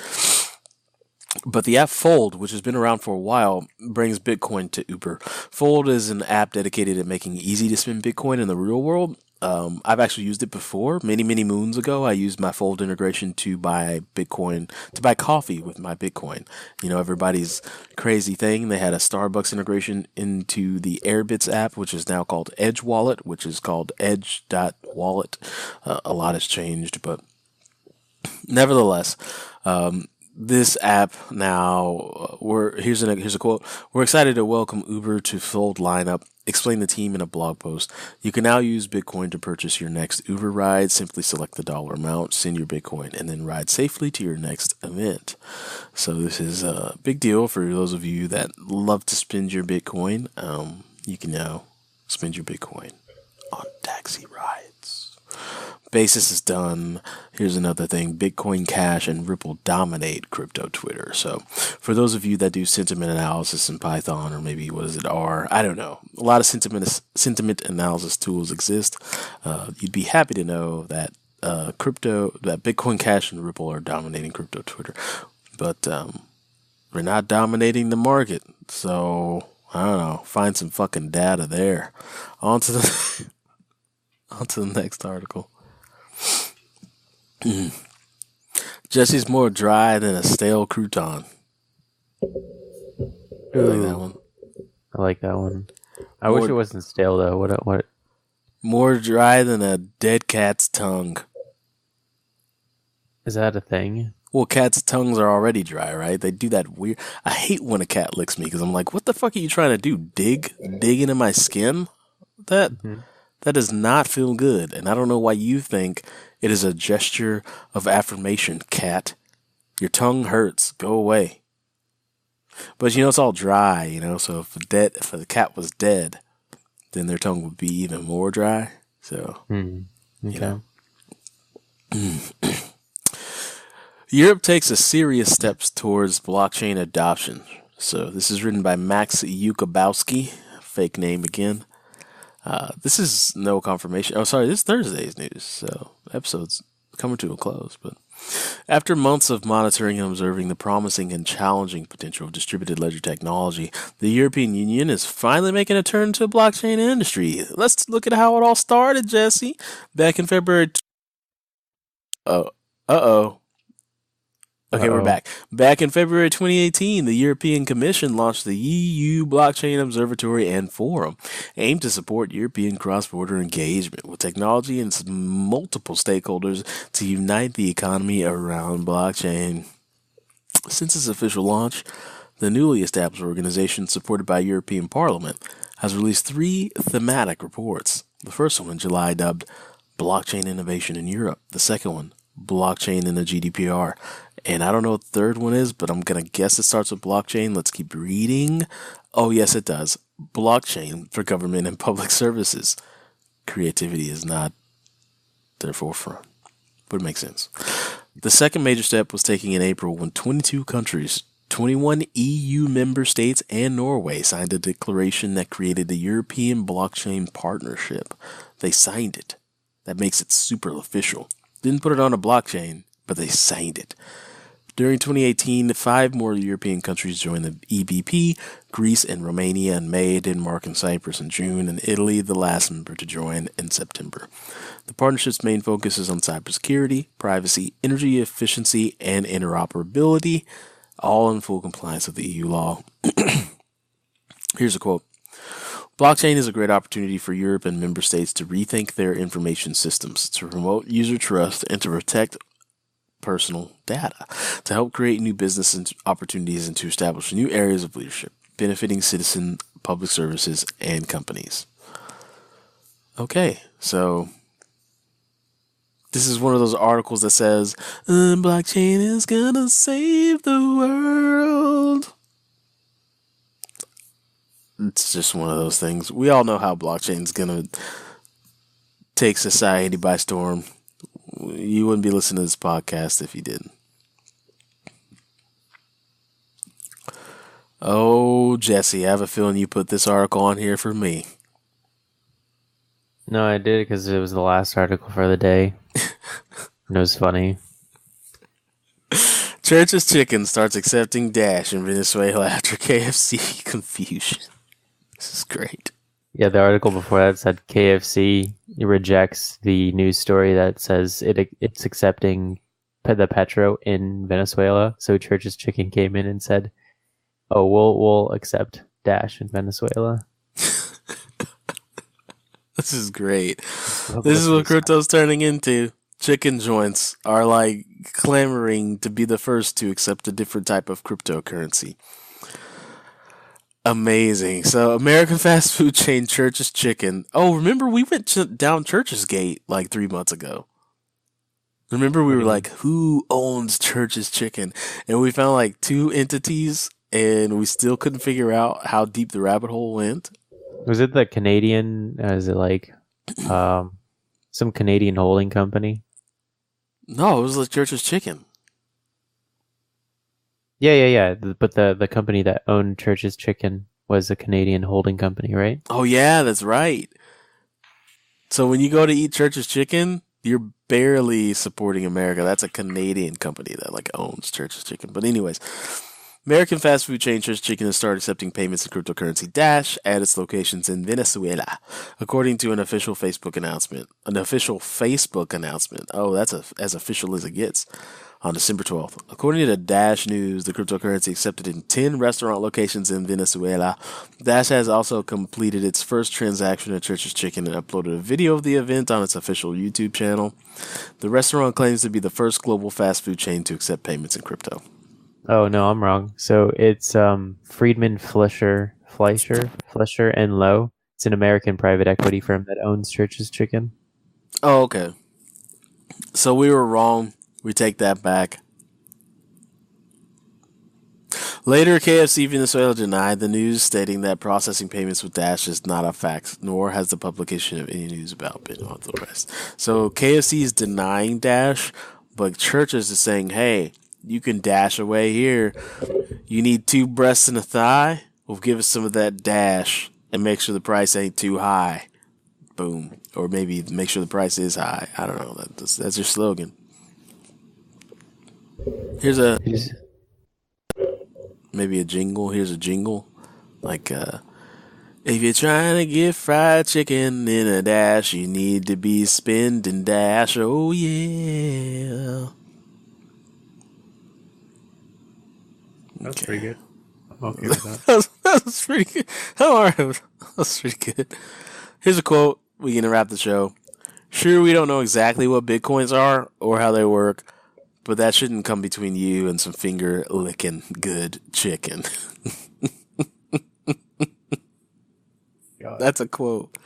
B: But the app Fold, which has been around for a while, brings Bitcoin to Uber. Fold is an app dedicated at making it easy to spend Bitcoin in the real world. I've actually used it before. Many moons ago, I used my Fold integration to buy Bitcoin, to buy coffee with my Bitcoin. You know, everybody's crazy thing. They had a Starbucks integration into the Airbits app, which is now called Edge Wallet, which is called Edge.wallet. A lot has changed, but nevertheless, this app now, here's a quote. We're excited to welcome Uber to Fold lineup. Explain the team in a blog post. You can now use Bitcoin to purchase your next Uber ride. Simply select the dollar amount, send your Bitcoin, and then ride safely to your next event. So this is a big deal for those of you that love to spend your Bitcoin. You can now spend your Bitcoin on taxi rides. Basis is done. Here's another thing. Bitcoin Cash and Ripple dominate crypto Twitter. So for those of you that do sentiment analysis in Python, or maybe what is it, R, I don't know. A lot of sentiment analysis tools exist. You'd be happy to know that that Bitcoin Cash and Ripple are dominating crypto Twitter. But we're not dominating the market. So I don't know. Find some fucking data there. On to the next article. Jessie's more dry than a stale crouton. I like that one.
C: I like that one. I wish it wasn't stale though. What?
B: More dry than a dead cat's tongue.
C: Is that a thing?
B: Well, cats' tongues are already dry, right? They do that weird. I hate when a cat licks me because I'm like, what the fuck are you trying to do? Dig into my skin? That does not feel good, and I don't know why you think it is a gesture of affirmation, cat. Your tongue hurts. Go away. But it's all dry, So if the cat was dead, then their tongue would be even more dry. So
C: Okay.
B: Europe takes a serious steps towards blockchain adoption. So this is written by Max Yukabowski, fake name again. This is no confirmation. Oh, sorry, this is Thursday's news. So episode's coming to a close. But after months of monitoring and observing the promising and challenging potential of distributed ledger technology, the European Union is finally making a turn to the blockchain industry. Let's look at how it all started, Jesse. Back in February. Okay, we're back. Back in February 2018, the European Commission launched the EU Blockchain Observatory and Forum, aimed to support European cross-border engagement with technology and multiple stakeholders to unite the economy around blockchain. Since its official launch, the newly established organization, supported by European Parliament, has released 3 thematic reports. The first one in July, dubbed Blockchain Innovation in Europe. The second one, Blockchain in the GDPR. And I don't know what the third one is, but I'm going to guess it starts with blockchain. Let's keep reading. Oh, yes, it does. Blockchain for government and public services. Creativity is not their forefront, but it makes sense. The second major step was taken in April when 22 countries, 21 EU member states, and Norway signed a declaration that created the European Blockchain Partnership. They signed it. That makes it super official. Didn't put it on a blockchain, but they signed it. During 2018, 5 more European countries joined the EBP, Greece and Romania in May, Denmark and Cyprus in June, and Italy, the last member to join, in September. The partnership's main focus is on cybersecurity, privacy, energy efficiency, and interoperability, all in full compliance with the EU law. Here's a quote. Blockchain is a great opportunity for Europe and member states to rethink their information systems, to promote user trust, and to protect personal data, to help create new business opportunities and to establish new areas of leadership, benefiting citizen public services and companies. Okay, so this is one of those articles that says, blockchain is gonna save the world. It's just one of those things. We all know how blockchain's gonna take society by storm. You wouldn't be listening to this podcast if you didn't. Oh, Jesse, I have a feeling you put this article on here for me.
C: No, I did because it was the last article for the day. And it was funny.
B: Church's Chicken starts accepting Dash in Venezuela after KFC confusion. This is great.
C: Yeah, the article before that said KFC rejects the news story that says it's accepting the petro in Venezuela. So Church's Chicken came in and said, "Oh, we'll accept Dash in Venezuela."
B: This is great. This is what crypto's turning into. Chicken joints are like clamoring to be the first to accept a different type of cryptocurrency. Amazing. So, American fast food chain Church's Chicken. Oh, remember we went down Church's Gate like 3 months ago. Remember we were like, who owns Church's Chicken? And we found like 2 entities and we still couldn't figure out how deep the rabbit hole went.
C: Was it the Canadian, is it like some Canadian holding company?
B: No, it was like Church's Chicken.
C: Yeah. But the company that owned Church's Chicken was a Canadian holding company, right?
B: Oh, yeah, that's right. So when you go to eat Church's Chicken, you're barely supporting America. That's a Canadian company that like owns Church's Chicken. But anyways, American fast food chain Church's Chicken has started accepting payments in cryptocurrency Dash at its locations in Venezuela, according to an official Facebook announcement. Oh, that's as official as it gets. On December 12th. According to Dash News, the cryptocurrency accepted in 10 restaurant locations in Venezuela. Dash has also completed its first transaction at Church's Chicken and uploaded a video of the event on its official YouTube channel. The restaurant claims to be the first global fast food chain to accept payments in crypto.
C: Oh, no, I'm wrong. So it's Friedman Fleischer and Lowe. It's an American private equity firm that owns Church's Chicken.
B: Oh, okay. So we were wrong. We take that back. Later, KFC Venezuela denied the news, stating that processing payments with Dash is not a fact, nor has the publication of any news about been authorized. So KFC is denying Dash, but Churches is saying, hey, you can dash away here. You need 2 breasts and a thigh? Well, give us some of that Dash and make sure the price ain't too high. Boom. Or maybe make sure the price is high. I don't know. That's your slogan. Here's maybe a jingle. Here's a jingle. Like, if you're trying to get fried chicken in a Dash, you need to be spending Dash. Oh, yeah.
D: That's pretty good. I'm okay with that.
B: That's pretty good. All right. That's pretty good. Here's a quote. We're going to wrap the show. Sure, we don't know exactly what Bitcoins are or how they work, but that shouldn't come between you and some finger-licking good chicken. That's a quote.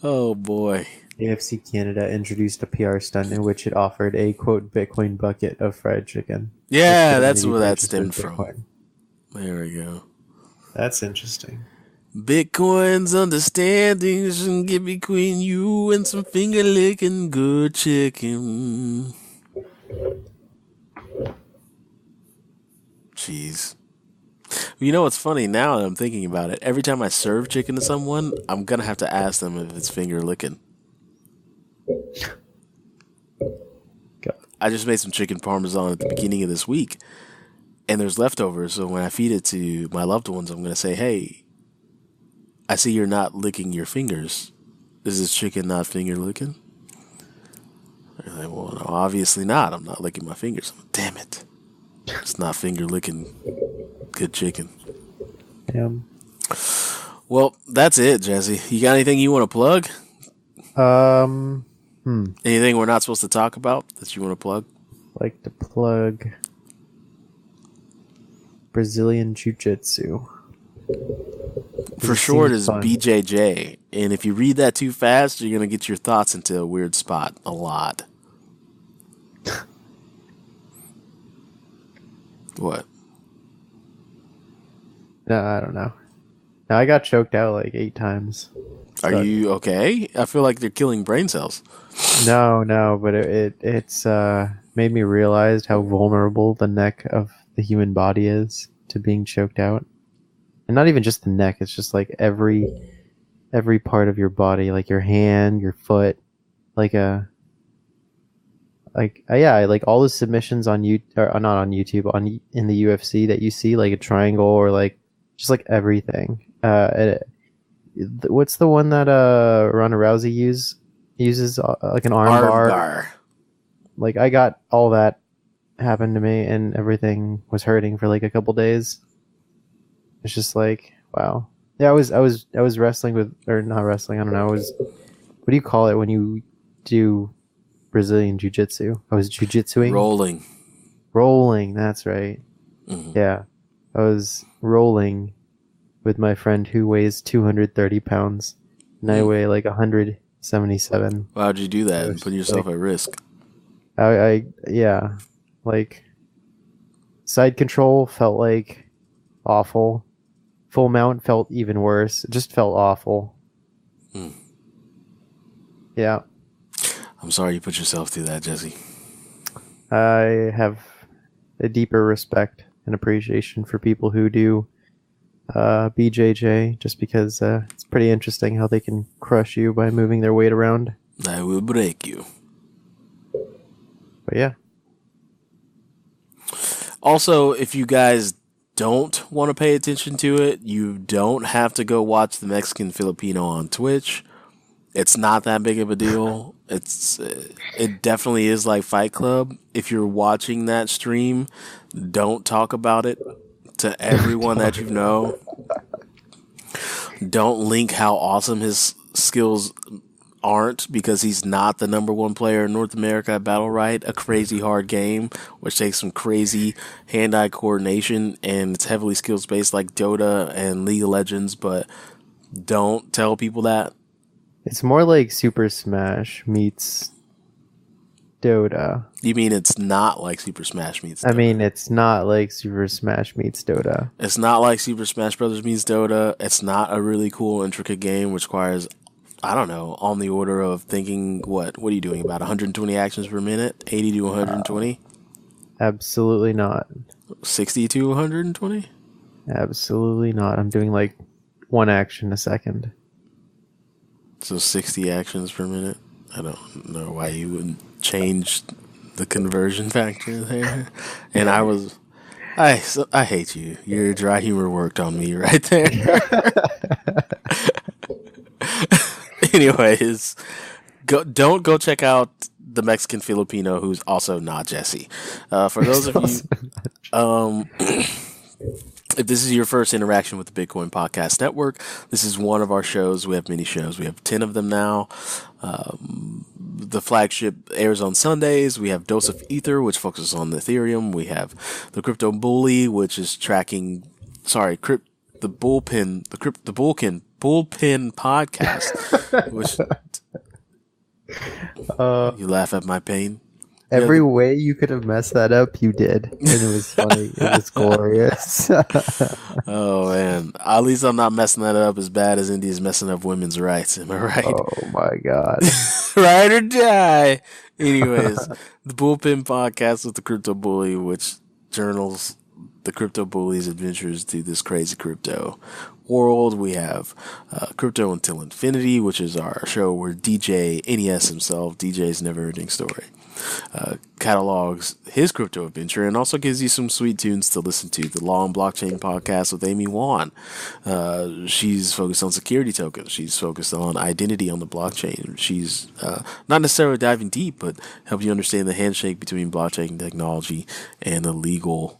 B: Oh, boy.
C: AFC Canada introduced a PR stunt in which it offered a, quote, Bitcoin bucket of fried chicken.
B: Yeah, that's where that stemmed from.
C: Bitcoin.
B: There we go.
D: That's interesting.
B: Bitcoin's understanding shouldn't get between you and some finger-licking good chicken. Jeez. You know what's funny now that I'm thinking about it? Every time I serve chicken to someone, I'm going to have to ask them if it's finger-licking. I just made some chicken parmesan at the beginning of this week, and there's leftovers, so when I feed it to my loved ones, I'm going to say, hey, I see you're not licking your fingers. Is this chicken not finger-licking? They're like, well, no, obviously not. I'm not licking my fingers. I'm like, damn it. It's not finger-licking good chicken.
C: Damn.
B: Well, that's it, Jessie. You got anything you want to plug? Anything we're not supposed to talk about that you want to plug?
C: Like to plug Brazilian Jiu-Jitsu.
B: For short is BJJ. And if you read that too fast, you're going to get your thoughts into a weird spot a lot. What?
C: No, I don't know. No, I got choked out like 8 times.
B: Are you okay? I feel like they're killing brain cells.
C: No, but it's made me realize how vulnerable the neck of the human body is to being choked out. And not even just the neck, it's just like every part of your body, like your hand, your foot, like all the submissions on not on YouTube, in the UFC that you see, like a triangle or like just like everything. What's the one that Ronda Rousey uses like an arm bar? Like I got all that happened to me, and everything was hurting for like a couple days. It's just like, wow. Yeah, I was wrestling with, or not wrestling. I don't know. What do you call it when you do Brazilian Jiu-Jitsu? I was Jiu-Jitsuing. Rolling. That's right. Mm-hmm. Yeah, I was rolling with my friend who weighs 230 pounds, and I weigh like 177.
B: Why'd you do that and put yourself at risk?
C: Yeah, like side control felt like awful. Full mount felt even worse. It just felt awful. Yeah.
B: I'm sorry you put yourself through that, Jessie.
C: I have a deeper respect and appreciation for people who do BJJ, just because it's pretty interesting how they can crush you by moving their weight around.
B: I will break you.
C: But yeah.
B: Also, if you guys don't want to pay attention to it, you don't have to go watch the Mexican Filipino on Twitch. It's not that big of a deal. It definitely is like Fight Club. If you're watching that stream, don't talk about it to everyone that you know. Don't link how awesome his skills aren't, because he's not the number 1 player in North America at Battlerite, a crazy hard game which takes some crazy hand-eye coordination, and it's heavily skills based like Dota and League of Legends. But don't tell people that.
C: It's more like Super Smash meets Dota.
B: You mean it's not like Super Smash meets Dota?
C: I mean, it's not like Super Smash meets Dota.
B: It's not like Super Smash Brothers meets Dota. It's not a really cool, intricate game which requires, I don't know, on the order of thinking, what are you doing, about 120 actions per minute? 80 to 120?
C: Absolutely not.
B: 60 to 120?
C: Absolutely not. I'm doing like 1 action a second.
B: So 60 actions per minute? I don't know why you wouldn't change the conversion factor there. And I hate you. Your dry humor worked on me right there. Anyways, don't go check out the Mexican Filipino who's also not Jessie. For those of you, if this is your first interaction with the Bitcoin Podcast Network, this is one of our shows. We have many shows. We have 10 of them now. The flagship airs on Sundays. We have Dose of Ether, which focuses on Ethereum. We have the Crypto Bully, which is tracking, the Bullpen Podcast, which you laugh at my pain.
C: Every way you could have messed that up, you did. And it was funny. It was glorious.
B: Oh, man. At least I'm not messing that up as bad as India's messing up women's rights. Am I right?
C: Oh, my God.
B: Ride or die. Anyways, the Bullpen Podcast with the Crypto Bully, which journals the Crypto Bully's adventures through this crazy crypto world. We have Crypto Until Infinity, which is our show where DJ NES himself, DJ's Never Ending Story, catalogs his crypto adventure and also gives you some sweet tunes to listen to. The Long Blockchain Podcast with Amy Wan. She's focused on security tokens. She's focused on identity on the blockchain. She's not necessarily diving deep, but help you understand the handshake between blockchain technology and the legal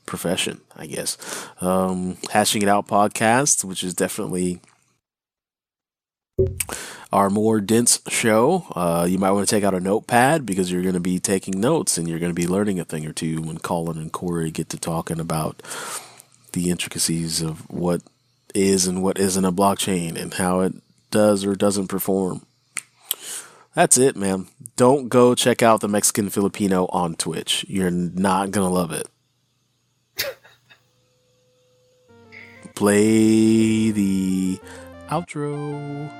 B: profession, I guess. Hashing It Out Podcast, which is definitely our more dense show. You might want to take out a notepad because you're going to be taking notes and you're going to be learning a thing or two when Colin and Corey get to talking about the intricacies of what is and what isn't a blockchain and how it does or doesn't perform. That's it, man. Don't go check out the Mexican Filipino on Twitch. You're not going to love it. Play the outro.